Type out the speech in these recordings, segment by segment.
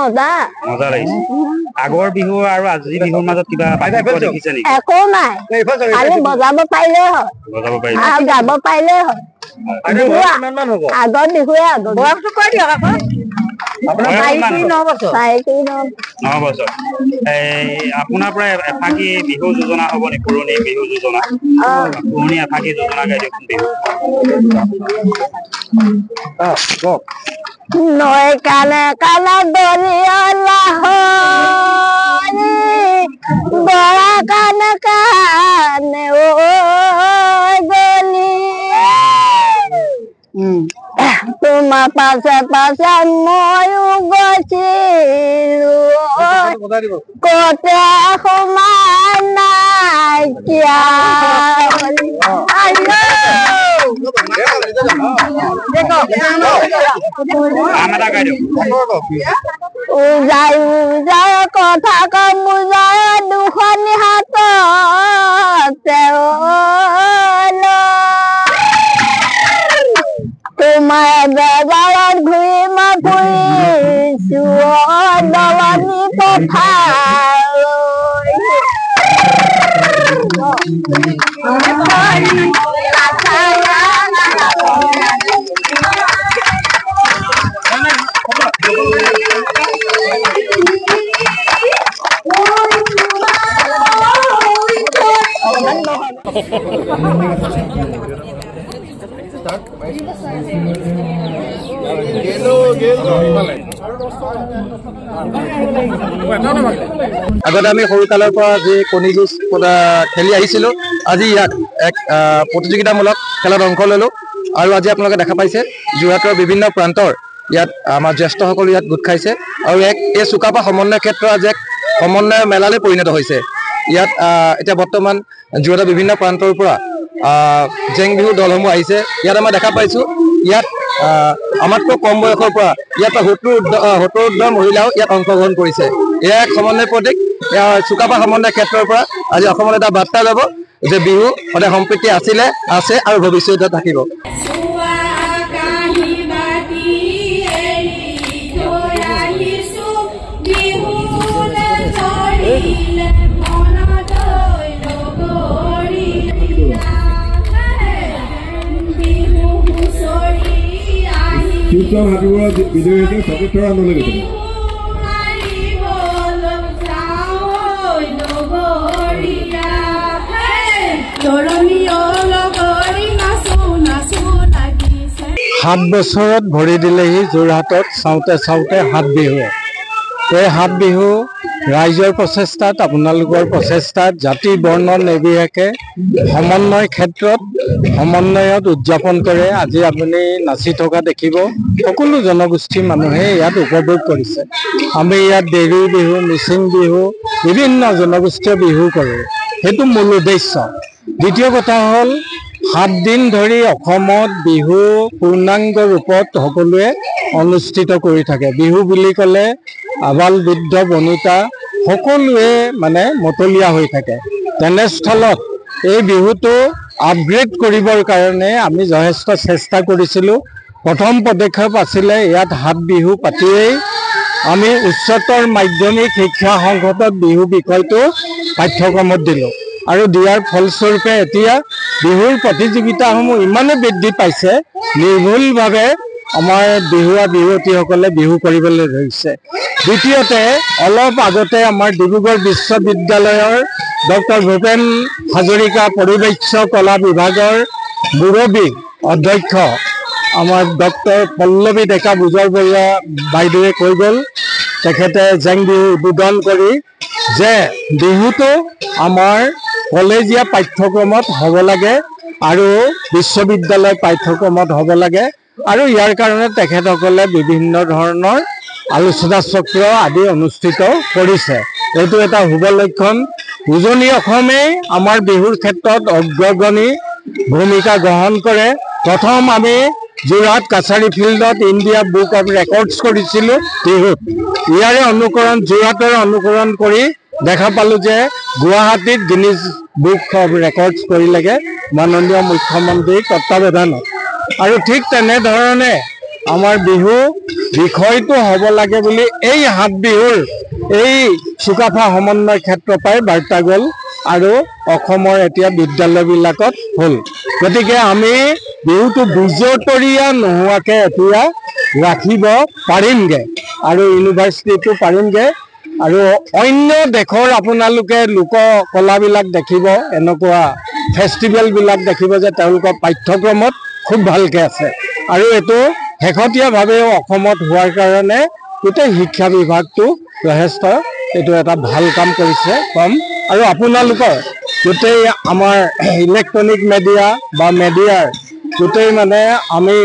মজা মজা লাগিছে আগৰ বিহু আৰু আজি বিহুৰ মাজত কিবা পাৰ্থক্য দেখিছে নেকি একো নাই খালি বজাব পাৰিলে হয় বজাব পাৰিলে আৰু গাব পাৰিলে হয় আগৰ বিহুৱে আগৰ বয়সটো কৈ দিয়ক আকৌ আপোনাৰ 9 বছৰ আপোনাৰ পৰা এফাকি বিহু যোজনা হ'ব নি পুৰণি বিহু যোজনা পুৰণি এফাকি যোজনা গাই দিয়কচোন বিহু নৈ কানে কানে দৰিয়লা হৰি বৰা কানে কানে ঐ গলি তোমাৰ পাছে পাছে ময়ো গৈছিলো কতে সোমাই নাইকিয়া উজাই উজাই কথা কম উজাই দুখনি হাততে তোমাৰ বজাৰত ঘূৰি মই ফুৰিছো দলনি আগতে আমি সৰুকালৰ পৰা যি কণী যুঁজ খেলি আহিছিলো আজি ইয়াত এক প্ৰতিযোগিতামূলক খেলত অংশ ললো আৰু আজি আপোনালোকে দেখা পাইছে যোৰহাটৰ বিভিন্ন প্ৰান্তৰ ইয়াত আমাৰ জ্যেষ্ঠসকল ইয়াত গোট খাইছে আৰু এই চুকাফা সমন্বয় ক্ষেত্ৰ আজি এক সমন্বয় মেলালৈ পৰিণত হৈছে ইয়াত এতিয়া বৰ্তমান যোৰহাটৰ বিভিন্ন প্ৰান্তৰ পৰা জেং বিহু দলসমূহ আহিছে ইয়াত আমাৰ দেখা পাইছো ইয়াত আমাতকৈ কম বয়সৰ পৰা ইয়াত 70 মহিলাও ইয়াত অংশগ্ৰহণ কৰিছে এয়া এক সমন্বয় প্ৰতীক চুকাফা সমন্বয় ক্ষেত্ৰৰ পৰা আজি অসমলৈ এটা বাৰ্তা যাব যে বিহু সদায় সম্প্ৰীতি আছে আৰু ভৱিষ্যতে থাকিব শিৱসাগৰ হাতীবোৰৰ বিজয়ী হৈছে ৭৭ ৰানলৈ গৈছে সাত বছৰত ভৰি দিলেহি যোৰহাটত চাওঁতে চাওঁতে হাত বিহুৱে এই হাত বিহু ৰাইজৰ প্ৰচেষ্টাত আপোনালোকৰ প্ৰচেষ্টাত জাতি বৰ্ণ নিৰ্বিশেষে সমন্বয় ক্ষেত্ৰত সমন্বয়ত উদযাপন কৰে আজি আপুনি নাচি থকা দেখিব সকলো জনগোষ্ঠীৰ মানুহে ইয়াত উপভোগ কৰিছে আমি ইয়াত দেউৰী বিহু মিচিং বিহু বিভিন্ন জনগোষ্ঠীয় বিহু কৰোঁ সেইটো মূল উদ্দেশ্য দ্বিতীয় কথা হ'ল 7 দিন ধৰি অসমত বিহু পূৰ্ণাংগ ৰূপত সকলোৱে অনুষ্ঠিত কৰি থাকে বিহু বুলি ক'লে আবাল বৃদ্ধ বনিতা সকলোৱে মানে মতলীয়া হৈ থাকে তেনেস্থলত এই বিহুটো আপগ্ৰেড কৰিবৰ কাৰণে আমি যথেষ্ট চেষ্টা কৰিছিলোঁ প্ৰথম পদক্ষেপ আছিলে ইয়াত হাত বিহু পাতিয়েই আমি উচ্চতৰ মাধ্যমিক শিক্ষা সংসদত বিহু বিষয়টো পাঠ্যক্ৰমত দিলোঁ আৰু দিয়াৰ ফলস্বৰূপে এতিয়া বিহুৰ প্ৰতিযোগিতাসমূহ ইমানে বৃদ্ধি পাইছে নিৰ্ভুলভাৱে আমাৰ বিহুৱতীসকলে বিহু কৰিবলৈ ধৰিছে দ্বিতীয়তে অলপ আগতে আমাৰ ডিব্ৰুগড় বিশ্ববিদ্যালয়ৰ ডক্টৰ ভূপেন হাজৰিকা পৰিৱেশ কলা বিভাগৰ মুৰব্বী অধ্যক্ষ আমাৰ ডক্টৰ পল্লৱী ডেকা বুজৰ বৰুৱা বাইদেৱে কৈ গ'ল তেখেতে জেং বিহু উদ্বোধন কৰি যে বিহুটো আমাৰ কলেজীয়া পাঠ্যক্ৰমত হ'ব লাগে আৰু বিশ্ববিদ্যালয় পাঠ্যক্ৰমত হ'ব লাগে আৰু ইয়াৰ কাৰণে তেখেতসকলে বিভিন্ন ধৰণৰ আলোচনা চক্ৰ আদি অনুষ্ঠিত কৰিছে। এইটো এটা শুভ লক্ষণ। উজনি অসমেই আমাৰ বিহুৰ ক্ষেত্ৰত অগ্ৰগণী ভূমিকা গ্ৰহণ কৰে। প্ৰথম আমি যোৰহাট কাছাৰী ফিল্ডত ইণ্ডিয়া বুক অফ ৰেকৰ্ডছ কৰিছিলোঁ বিহুত। ইয়াৰে অনুকৰণ যোৰহাটৰ অনুকৰণ কৰি দেখা পালোঁ যে গুৱাহাটীত গিনিজ বুক অফ ৰেকৰ্ডছ কৰিলেগৈ মাননীয় মুখ্যমন্ত্ৰীৰ তত্বাৱধানত। আৰু ঠিক তেনেধৰণে আমাৰ বিহু বিষয়টো হ'ব লাগে বুলি এই 7 বিহুৰ এই চুকাফা সমন্বয় ক্ষেত্ৰ পাই বাৰ্তা গ'ল আৰু অসমৰ এতিয়া বিদ্যালয়বিলাকত হ'ল। গতিকে আমি বিহুটো বিজতৰীয়া নোহোৱাকৈ এতিয়া ৰাখিব পাৰিমগৈ আৰু ইউনিভাৰ্চিটিটো পাৰিমগৈ। আৰু অন্য দেশৰ আপোনালোকে লোককলাবিলাক দেখিব, এনেকুৱা ফেষ্টিভেলবিলাক দেখিব যে তেওঁলোকৰ পাঠ্যক্ৰমত খুব ভালকৈ আছে। আৰু এইটো শেহতীয়াভাৱেও অসমত হোৱাৰ কাৰণে গোটেই শিক্ষা বিভাগটো যথেষ্ট এইটো এটা ভাল কাম কৰিছে কম। আৰু আপোনালোকৰ গোটেই আমাৰ ইলেক্ট্ৰনিক মিডিয়া বা মিডিয়াৰ গোটেই আমি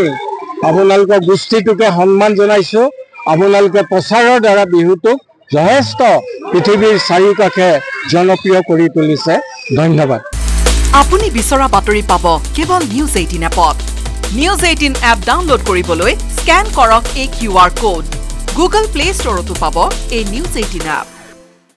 আপোনালোকৰ গোষ্ঠীটোকে সন্মান জনাইছোঁ। আপোনালোকে প্ৰচাৰৰ দ্বাৰা বিহুটোক যথেষ্ট পৃথিৱীৰ চাৰিওকাষে জনপ্ৰিয় কৰি তুলিছে। ধন্যবাদ। আপুনি বিচৰা বাতৰি পাব কেৱল নিউজ 18 এপত। নিউজ 18 এপ ডাউনলোড কৰিবলৈ স্কেন কৰক এই QR কোড। গুগল প্লে ষ্টৰতো পাব এই নিউজ 18 এপ।